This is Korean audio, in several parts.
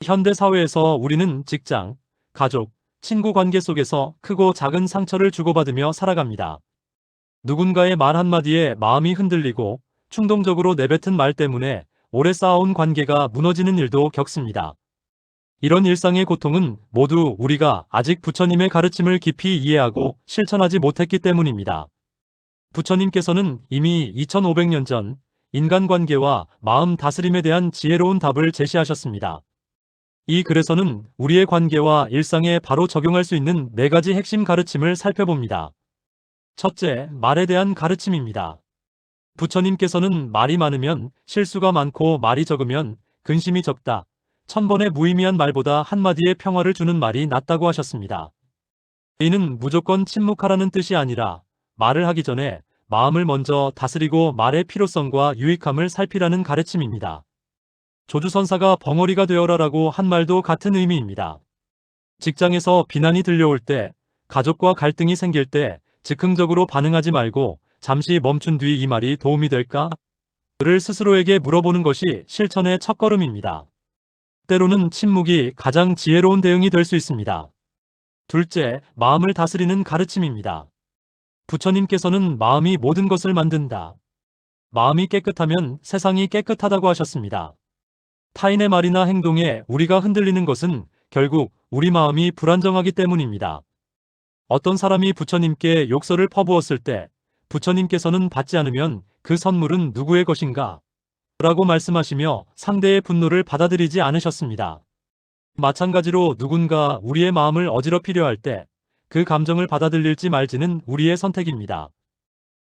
현대 사회에서 우리는 직장, 가족, 친구 관계 속에서 크고 작은 상처를 주고받으며 살아갑니다. 누군가의 말 한마디에 마음이 흔들리고 충동적으로 내뱉은 말 때문에 오래 쌓아온 관계가 무너지는 일도 겪습니다. 이런 일상의 고통은 모두 우리가 아직 부처님의 가르침을 깊이 이해하고 실천하지 못했기 때문입니다. 부처님께서는 이미 2500년 전 인간관계와 마음 다스림에 대한 지혜로운 답을 제시하셨습니다. 이 글에서는 우리의 관계와 일상에 바로 적용할 수 있는 4가지 핵심 가르침을 살펴봅니다. 첫째, 말에 대한 가르침입니다. 부처님께서는 말이 많으면 실수가 많고 말이 적으면 근심이 적다. 1000번의 무의미한 말보다 한마디의 평화를 주는 말이 낫다고 하셨습니다. 이는 무조건 침묵하라는 뜻이 아니라 말을 하기 전에 마음을 먼저 다스리고 말의 필요성과 유익함을 살피라는 가르침입니다. 조주선사가 벙어리가 되어라라고 한 말도 같은 의미입니다. 직장에서 비난이 들려올 때, 가족과 갈등이 생길 때 즉흥적으로 반응하지 말고 잠시 멈춘 뒤 이 말이 도움이 될까? 를 스스로에게 물어보는 것이 실천의 첫걸음입니다. 때로는 침묵이 가장 지혜로운 대응이 될 수 있습니다. 둘째, 마음을 다스리는 가르침입니다. 부처님께서는 마음이 모든 것을 만든다. 마음이 깨끗하면 세상이 깨끗하다고 하셨습니다. 타인의 말이나 행동에 우리가 흔들리는 것은 결국 우리 마음이 불안정하기 때문입니다. 어떤 사람이 부처님께 욕설을 퍼부었을 때 부처님께서는 받지 않으면 그 선물은 누구의 것인가? 라고 말씀하시며 상대의 분노를 받아들이지 않으셨습니다. 마찬가지로 누군가 우리의 마음을 어지럽히려 할 때 그 감정을 받아들일지 말지는 우리의 선택입니다.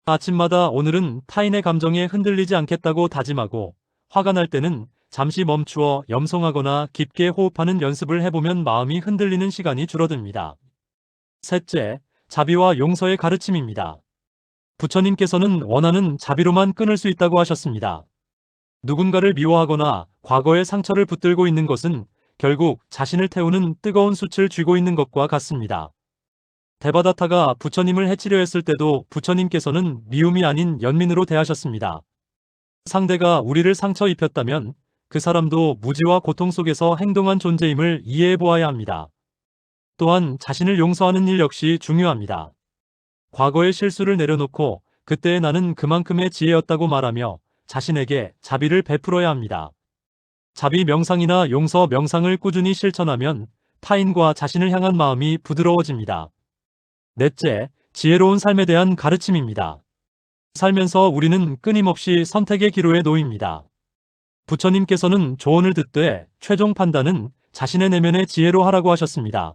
아침마다 오늘은 타인의 감정에 흔들리지 않겠다고 다짐하고 화가 날 때는 잠시 멈추어 염송하거나 깊게 호흡하는 연습을 해보면 마음이 흔들리는 시간이 줄어듭니다. 셋째, 자비와 용서의 가르침입니다. 부처님께서는 원하는 자비로만 끊을 수 있다고 하셨습니다. 누군가를 미워하거나 과거의 상처를 붙들고 있는 것은 결국 자신을 태우는 뜨거운 숯을 쥐고 있는 것과 같습니다. 데바다타가 부처님을 해치려 했을 때도 부처님께서는 미움이 아닌 연민으로 대하셨습니다. 상대가 우리를 상처 입혔다면 그 사람도 무지와 고통 속에서 행동한 존재임을 이해해 보아야 합니다. 또한 자신을 용서하는 일 역시 중요합니다. 과거의 실수를 내려놓고 그때의 나는 그만큼의 지혜였다고 말하며 자신에게 자비를 베풀어야 합니다. 자비 명상이나 용서 명상을 꾸준히 실천하면 타인과 자신을 향한 마음이 부드러워집니다. 넷째, 지혜로운 삶에 대한 가르침입니다. 살면서 우리는 끊임없이 선택의 기로에 놓입니다. 부처님께서는 조언을 듣되 최종 판단은 자신의 내면의 지혜로 하라고 하셨습니다.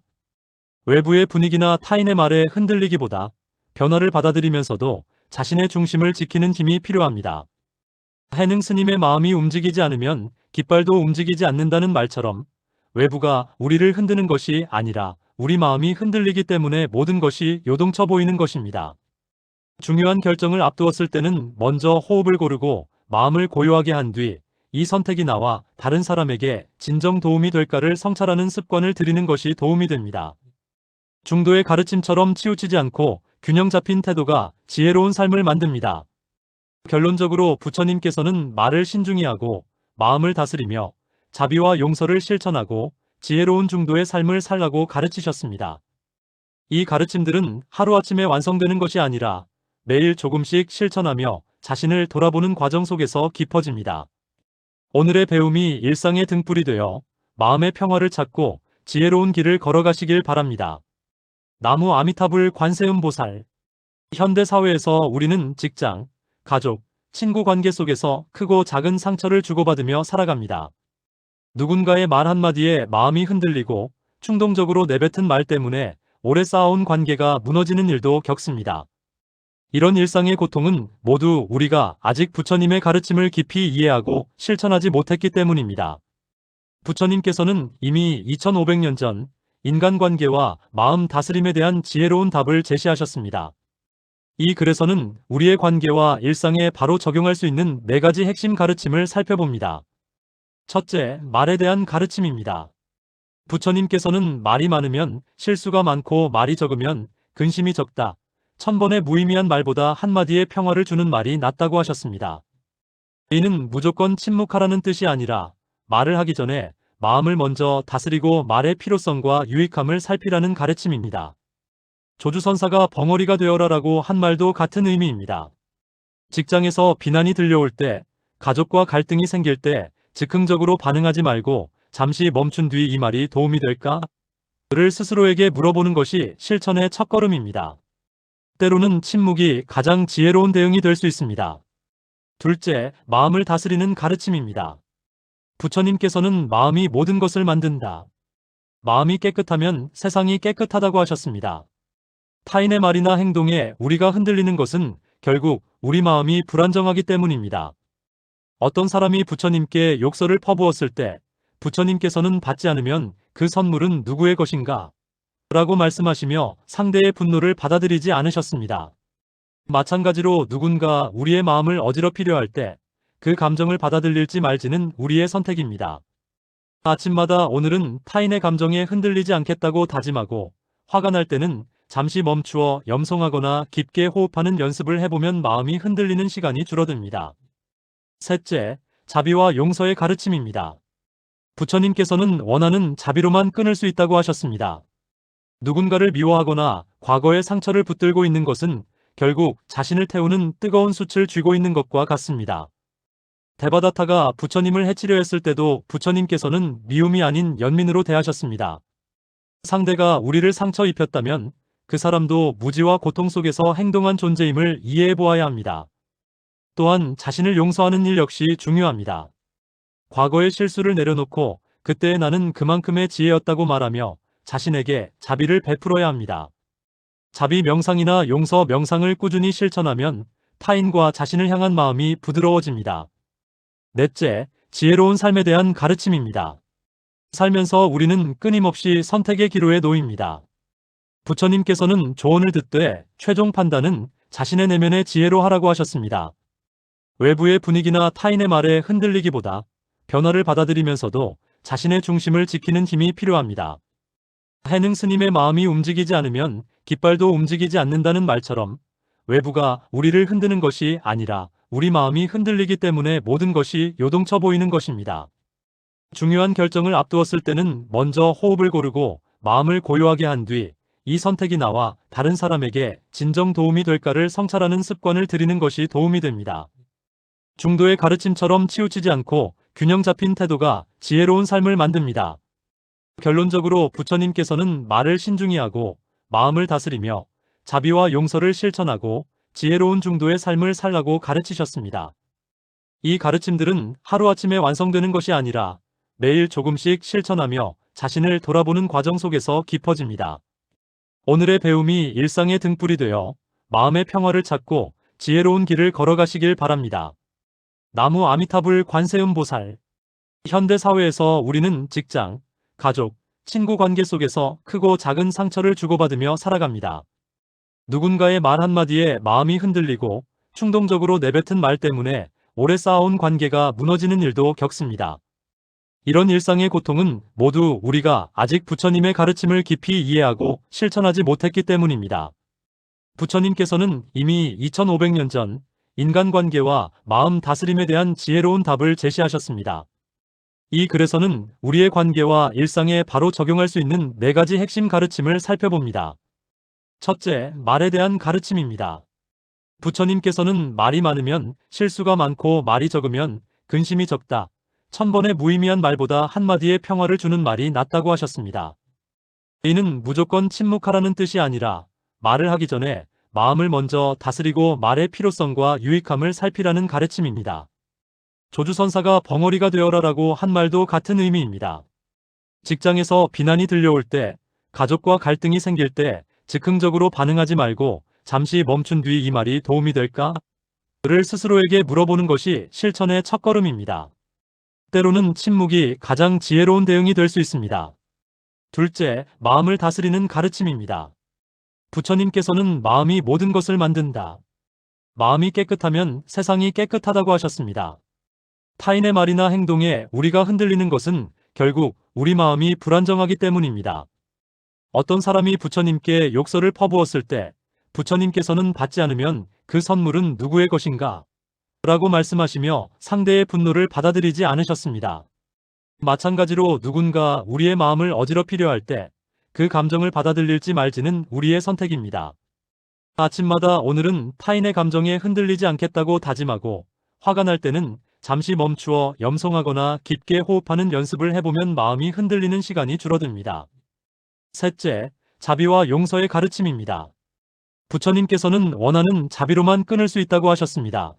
외부의 분위기나 타인의 말에 흔들리기보다 변화를 받아들이면서도 자신의 중심을 지키는 힘이 필요합니다. 해능 스님의 마음이 움직이지 않으면 깃발도 움직이지 않는다는 말처럼 외부가 우리를 흔드는 것이 아니라 우리 마음이 흔들리기 때문에 모든 것이 요동쳐 보이는 것입니다. 중요한 결정을 앞두었을 때는 먼저 호흡을 고르고 마음을 고요하게 한 뒤 이 선택이 나와 다른 사람에게 진정 도움이 될까를 성찰하는 습관을 들이는 것이 도움이 됩니다. 중도의 가르침처럼 치우치지 않고 균형 잡힌 태도가 지혜로운 삶을 만듭니다. 결론적으로 부처님께서는 말을 신중히 하고 마음을 다스리며 자비와 용서를 실천하고 지혜로운 중도의 삶을 살라고 가르치셨습니다. 이 가르침들은 하루아침에 완성되는 것이 아니라 매일 조금씩 실천하며 자신을 돌아보는 과정 속에서 깊어집니다. 오늘의 배움이 일상의 등불이 되어 마음의 평화를 찾고 지혜로운 길을 걸어가시길 바랍니다. 나무 아미타불 관세음보살. 현대 사회에서 우리는 직장, 가족, 친구 관계 속에서 크고 작은 상처를 주고받으며 살아갑니다. 누군가의 말 한마디에 마음이 흔들리고 충동적으로 내뱉은 말 때문에 오래 쌓아온 관계가 무너지는 일도 겪습니다. 이런 일상의 고통은 모두 우리가 아직 부처님의 가르침을 깊이 이해하고 실천하지 못했기 때문입니다. 부처님께서는 이미 2500년 전 인간관계와 마음 다스림에 대한 지혜로운 답을 제시하셨습니다. 이 글에서는 우리의 관계와 일상에 바로 적용할 수 있는 4가지 핵심 가르침을 살펴봅니다. 첫째, 말에 대한 가르침입니다. 부처님께서는 말이 많으면 실수가 많고 말이 적으면 근심이 적다. 1000번의 무의미한 말보다 한마디의 평화를 주는 말이 낫다고 하셨습니다. 이는 무조건 침묵하라는 뜻이 아니라 말을 하기 전에 마음을 먼저 다스리고 말의 필요성과 유익함을 살피라는 가르침입니다. 조주선사가 벙어리가 되어라라고 한 말도 같은 의미입니다. 직장에서 비난이 들려올 때, 가족과 갈등이 생길 때 즉흥적으로 반응하지 말고 잠시 멈춘 뒤 이 말이 도움이 될까? 를 스스로에게 물어보는 것이 실천의 첫걸음입니다. 때로는 침묵이 가장 지혜로운 대응이 될 수 있습니다. 둘째, 마음을 다스리는 가르침입니다. 부처님께서는 마음이 모든 것을 만든다. 마음이 깨끗하면 세상이 깨끗하다고 하셨습니다. 타인의 말이나 행동에 우리가 흔들리는 것은 결국 우리 마음이 불안정하기 때문입니다. 어떤 사람이 부처님께 욕설을 퍼부었을 때 부처님께서는 받지 않으면 그 선물은 누구의 것인가? 라고 말씀하시며 상대의 분노를 받아들이지 않으셨습니다. 마찬가지로 누군가 우리의 마음을 어지럽히려 할 때 그 감정을 받아들일지 말지는 우리의 선택입니다. 아침마다 오늘은 타인의 감정에 흔들리지 않겠다고 다짐하고 화가 날 때는 잠시 멈추어 염송하거나 깊게 호흡하는 연습을 해보면 마음이 흔들리는 시간이 줄어듭니다. 셋째, 자비와 용서의 가르침입니다. 부처님께서는 원하는 자비로만 끊을 수 있다고 하셨습니다. 누군가를 미워하거나 과거의 상처를 붙들고 있는 것은 결국 자신을 태우는 뜨거운 숯을 쥐고 있는 것과 같습니다. 데바다타가 부처님을 해치려 했을 때도 부처님께서는 미움이 아닌 연민으로 대하셨습니다. 상대가 우리를 상처 입혔다면 그 사람도 무지와 고통 속에서 행동한 존재임을 이해해 보아야 합니다. 또한 자신을 용서하는 일 역시 중요합니다. 과거의 실수를 내려놓고 그때의 나는 그만큼의 지혜였다고 말하며 자신에게 자비를 베풀어야 합니다. 자비 명상이나 용서 명상을 꾸준히 실천하면 타인과 자신을 향한 마음이 부드러워집니다. 넷째, 지혜로운 삶에 대한 가르침입니다. 살면서 우리는 끊임없이 선택의 기로에 놓입니다. 부처님께서는 조언을 듣되 최종 판단은 자신의 내면의 지혜로 하라고 하셨습니다. 외부의 분위기나 타인의 말에 흔들리기보다 변화를 받아들이면서도 자신의 중심을 지키는 힘이 필요합니다. 해능 스님의 마음이 움직이지 않으면 깃발도 움직이지 않는다는 말처럼 외부가 우리를 흔드는 것이 아니라 우리 마음이 흔들리기 때문에 모든 것이 요동쳐 보이는 것입니다. 중요한 결정을 앞두었을 때는 먼저 호흡을 고르고 마음을 고요하게 한 뒤 이 선택이 나와 다른 사람에게 진정 도움이 될까를 성찰하는 습관을 들이는 것이 도움이 됩니다. 중도의 가르침처럼 치우치지 않고 균형 잡힌 태도가 지혜로운 삶을 만듭니다. 결론적으로 부처님께서는 말을 신중히 하고 마음을 다스리며 자비와 용서를 실천하고 지혜로운 중도의 삶을 살라고 가르치셨습니다. 이 가르침들은 하루아침에 완성되는 것이 아니라 매일 조금씩 실천하며 자신을 돌아보는 과정 속에서 깊어집니다. 오늘의 배움이 일상의 등불이 되어 마음의 평화를 찾고 지혜로운 길을 걸어가시길 바랍니다. 나무 아미타불 관세음보살. 현대 사회에서 우리는 직장, 가족, 친구 관계 속에서 크고 작은 상처를 주고받으며 살아갑니다. 누군가의 말 한마디에 마음이 흔들리고 충동적으로 내뱉은 말 때문에 오래 쌓아온 관계가 무너지는 일도 겪습니다. 이런 일상의 고통은 모두 우리가 아직 부처님의 가르침을 깊이 이해하고 실천하지 못했기 때문입니다. 부처님께서는 이미 2500년 전 인간관계와 마음 다스림에 대한 지혜로운 답을 제시하셨습니다. 이 글에서는 우리의 관계와 일상에 바로 적용할 수 있는 4가지 핵심 가르침을 살펴봅니다. 첫째, 말에 대한 가르침입니다. 부처님께서는 말이 많으면 실수가 많고 말이 적으면 근심이 적다. 1000번의 무의미한 말보다 한마디의 평화를 주는 말이 낫다고 하셨습니다. 이는 무조건 침묵하라는 뜻이 아니라 말을 하기 전에 마음을 먼저 다스리고 말의 필요성과 유익함을 살피라는 가르침입니다. 조주선사가 벙어리가 되어라라고 한 말도 같은 의미입니다. 직장에서 비난이 들려올 때, 가족과 갈등이 생길 때 즉흥적으로 반응하지 말고 잠시 멈춘 뒤 이 말이 도움이 될까? 를 스스로에게 물어보는 것이 실천의 첫걸음입니다. 때로는 침묵이 가장 지혜로운 대응이 될 수 있습니다. 둘째, 마음을 다스리는 가르침입니다. 부처님께서는 마음이 모든 것을 만든다. 마음이 깨끗하면 세상이 깨끗하다고 하셨습니다. 타인의 말이나 행동에 우리가 흔들리는 것은 결국 우리 마음이 불안정하기 때문입니다. 어떤 사람이 부처님께 욕설을 퍼부었을 때 부처님께서는 받지 않으면 그 선물은 누구의 것인가? 라고 말씀하시며 상대의 분노를 받아들이지 않으셨습니다. 마찬가지로 누군가 우리의 마음을 어지럽히려 할 때 그 감정을 받아들일지 말지는 우리의 선택입니다. 아침마다 오늘은 타인의 감정에 흔들리지 않겠다고 다짐하고 화가 날 때는 잠시 멈추어 염송하거나 깊게 호흡하는 연습을 해보면 마음이 흔들리는 시간이 줄어듭니다. 셋째, 자비와 용서의 가르침입니다. 부처님께서는 원하는 자비로만 끊을 수 있다고 하셨습니다.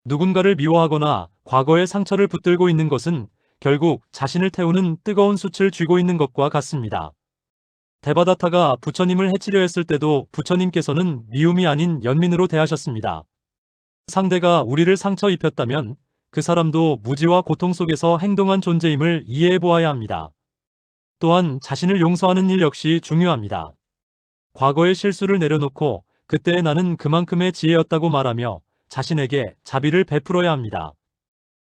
누군가를 미워하거나 과거의 상처를 붙들고 있는 것은 결국 자신을 태우는 뜨거운 숯을 쥐고 있는 것과 같습니다. 데바다타가 부처님을 해치려 했을 때도 부처님께서는 미움이 아닌 연민으로 대하셨습니다. 상대가 우리를 상처 입혔다면 그 사람도 무지와 고통 속에서 행동한 존재임을 이해해 보아야 합니다. 또한 자신을 용서하는 일 역시 중요합니다. 과거의 실수를 내려놓고 그때의 나는 그만큼의 지혜였다고 말하며 자신에게 자비를 베풀어야 합니다.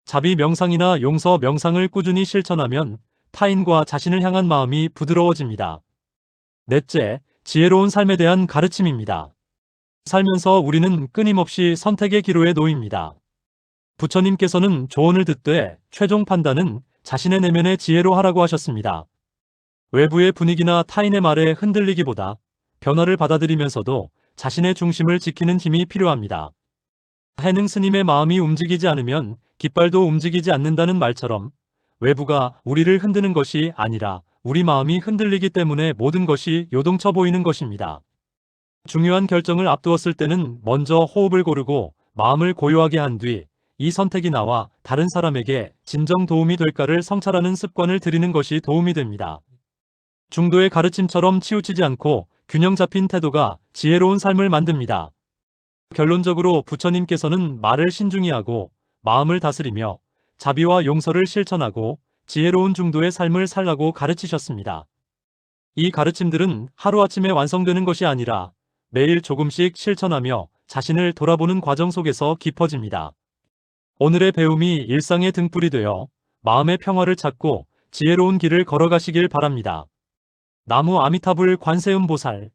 자비 명상이나 용서 명상을 꾸준히 실천하면 타인과 자신을 향한 마음이 부드러워집니다. 넷째, 지혜로운 삶에 대한 가르침입니다. 살면서 우리는 끊임없이 선택의 기로에 놓입니다. 부처님께서는 조언을 듣되 최종 판단은 자신의 내면의 지혜로 하라고 하셨습니다. 외부의 분위기나 타인의 말에 흔들리기보다 변화를 받아들이면서도 자신의 중심을 지키는 힘이 필요합니다. 해능 스님의 마음이 움직이지 않으면 깃발도 움직이지 않는다는 말처럼 외부가 우리를 흔드는 것이 아니라 우리 마음이 흔들리기 때문에 모든 것이 요동쳐 보이는 것입니다. 중요한 결정을 앞두었을 때는 먼저 호흡을 고르고 마음을 고요하게 한 뒤 이 선택이 나와 다른 사람에게 진정 도움이 될까를 성찰하는 습관을 들이는 것이 도움이 됩니다. 중도의 가르침처럼 치우치지 않고 균형 잡힌 태도가 지혜로운 삶을 만듭니다. 결론적으로 부처님께서는 말을 신중히 하고 마음을 다스리며 자비와 용서를 실천하고 지혜로운 중도의 삶을 살라고 가르치셨습니다. 이 가르침들은 하루아침에 완성되는 것이 아니라 매일 조금씩 실천하며 자신을 돌아보는 과정 속에서 깊어집니다. 오늘의 배움이 일상의 등불이 되어 마음의 평화를 찾고 지혜로운 길을 걸어가시길 바랍니다. 나무 아미타불 관세음보살